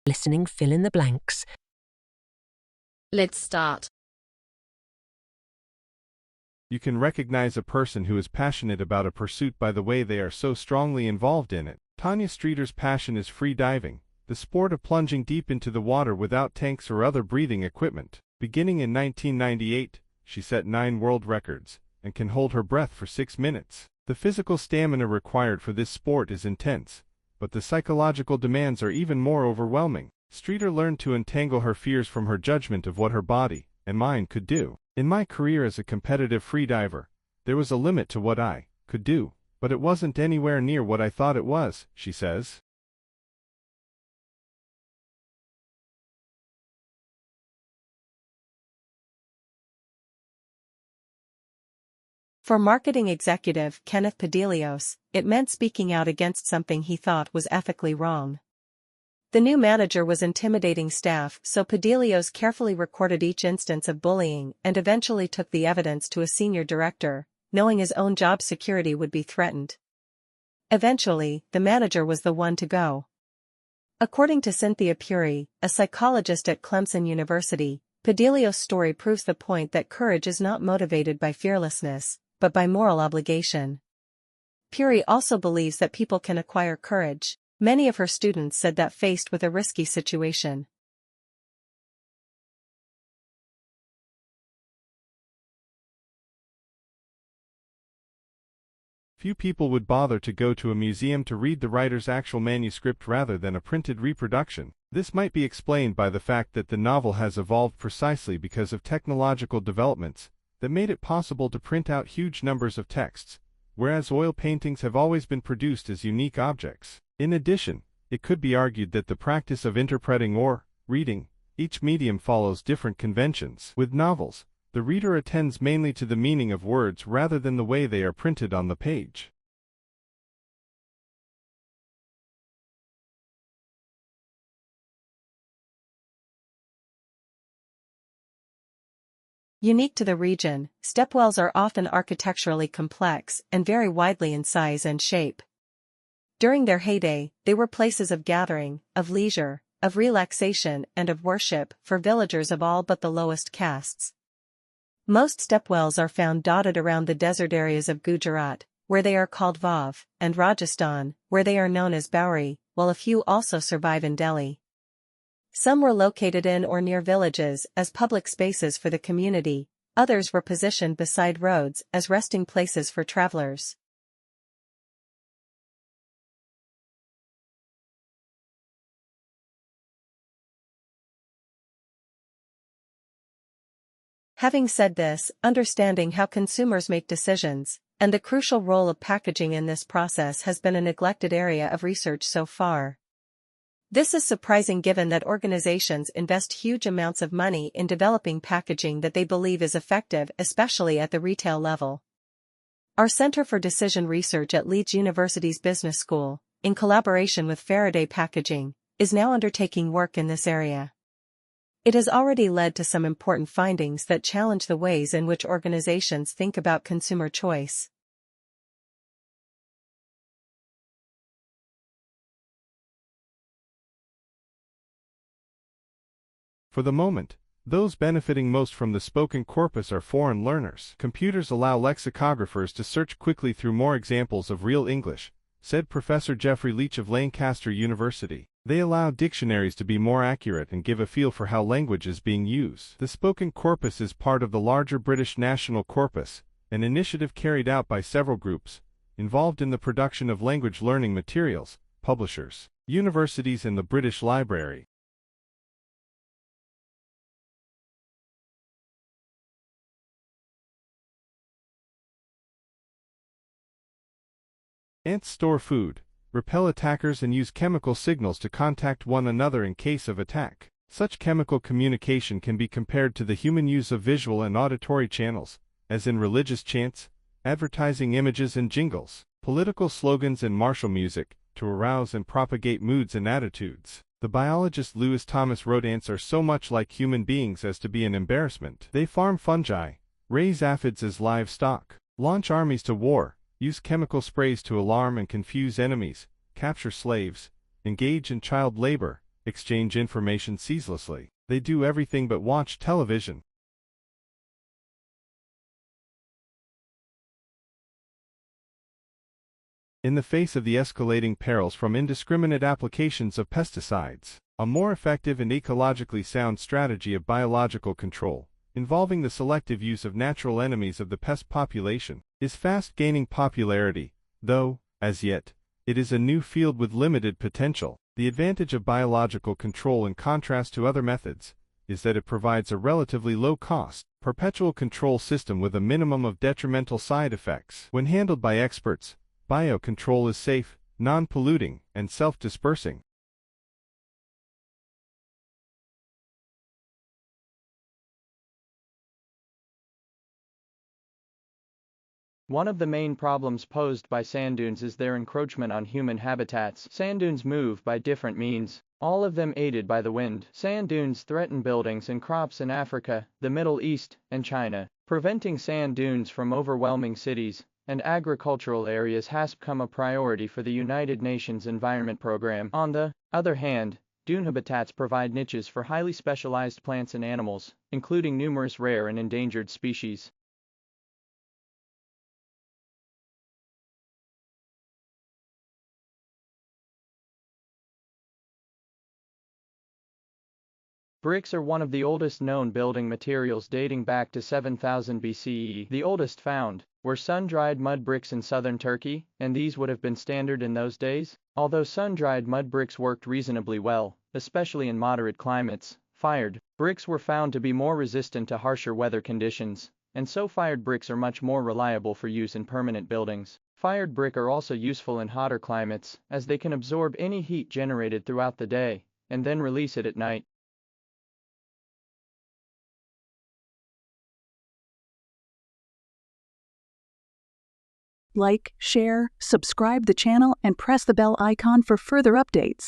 Listening, fill in the blanks. Let's start. You can recognize a person who is passionate about a pursuit by the way they are so strongly involved in it. Tanya Streeter's passion is free diving, the sport of plunging deep into the water without tanks or other breathing equipment. Beginning in 1998, she set 9 world records and can hold her breath for 6 minutes. The physical stamina required for this sport is intense, but the psychological demands are even more overwhelming. Streeter learned to untangle her fears from her judgment of what her body and mind could do. In my career as a competitive freediver, there was a limit to what I could do, but it wasn't anywhere near what I thought it was, she says. For marketing executive Kenneth Padelios, it meant speaking out against something he thought was ethically wrong. The new manager was intimidating staff, so Padelios carefully recorded each instance of bullying and eventually took the evidence to a senior director, knowing his own job security would be threatened. Eventually, the manager was the one to go. According to Cynthia Puri, a psychologist at Clemson University, Padelios' story proves the point that courage is not motivated by fearlessness, but by moral obligation. Puri also believes that people can acquire courage. Many of her students said that faced with a risky situation. Few people would bother to go to a museum to read the writer's actual manuscript rather than a printed reproduction. This might be explained by the fact that the novel has evolved precisely because of technological developments that made it possible to print out huge numbers of texts, whereas oil paintings have always been produced as unique objects. In addition, it could be argued that the practice of interpreting or reading each medium follows different conventions. With novels, the reader attends mainly to the meaning of words rather than the way they are printed on the page. Unique to the region, stepwells are often architecturally complex and vary widely in size and shape. During their heyday, they were places of gathering, of leisure, of relaxation and of worship for villagers of all but the lowest castes. Most stepwells are found dotted around the desert areas of Gujarat, where they are called Vav, and Rajasthan, where they are known as Bauri, while a few also survive in Delhi. Some were located in or near villages as public spaces for the community, others were positioned beside roads as resting places for travelers. Having said this, understanding how consumers make decisions, and the crucial role of packaging in this process has been a neglected area of research so far. This is surprising given that organizations invest huge amounts of money in developing packaging that they believe is effective, especially at the retail level. Our Center for Decision Research at Leeds University's Business School, in collaboration with Faraday Packaging, is now undertaking work in this area. It has already led to some important findings that challenge the ways in which organizations think about consumer choice. For the moment, those benefiting most from the spoken corpus are foreign learners. Computers allow lexicographers to search quickly through more examples of real English, said Professor Jeffrey Leach of Lancaster University. They allow dictionaries to be more accurate and give a feel for how language is being used. The spoken corpus is part of the larger British National Corpus, an initiative carried out by several groups involved in the production of language learning materials, publishers, universities and the British Library. Ants store food, repel attackers and use chemical signals to contact one another in case of attack. Such chemical communication can be compared to the human use of visual and auditory channels, as in religious chants, advertising images and jingles, political slogans and martial music, to arouse and propagate moods and attitudes. The biologist Lewis Thomas wrote ants are so much like human beings as to be an embarrassment. They farm fungi, raise aphids as livestock, launch armies to war, use chemical sprays to alarm and confuse enemies, capture slaves, engage in child labor, exchange information ceaselessly. They do everything but watch television. In the face of the escalating perils from indiscriminate applications of pesticides, a more effective and ecologically sound strategy of biological control, involving the selective use of natural enemies of the pest population, is fast gaining popularity, though, as yet, it is a new field with limited potential. The advantage of biological control in contrast to other methods is that it provides a relatively low-cost, perpetual control system with a minimum of detrimental side effects. When handled by experts, biocontrol is safe, non-polluting, and self-dispersing. One of the main problems posed by sand dunes is their encroachment on human habitats. Sand dunes move by different means, all of them aided by the wind. Sand dunes threaten buildings and crops in Africa, the Middle East, and China. Preventing sand dunes from overwhelming cities and agricultural areas has become a priority for the United Nations Environment Program. On the other hand, dune habitats provide niches for highly specialized plants and animals, including numerous rare and endangered species. Bricks are one of the oldest known building materials, dating back to 7000 BCE. The oldest found were sun-dried mud bricks in southern Turkey, and these would have been standard in those days. Although sun-dried mud bricks worked reasonably well, especially in moderate climates, fired bricks were found to be more resistant to harsher weather conditions, and so fired bricks are much more reliable for use in permanent buildings. Fired brick are also useful in hotter climates, as they can absorb any heat generated throughout the day, and then release it at night. Like, share, subscribe the channel, and press the bell icon for further updates.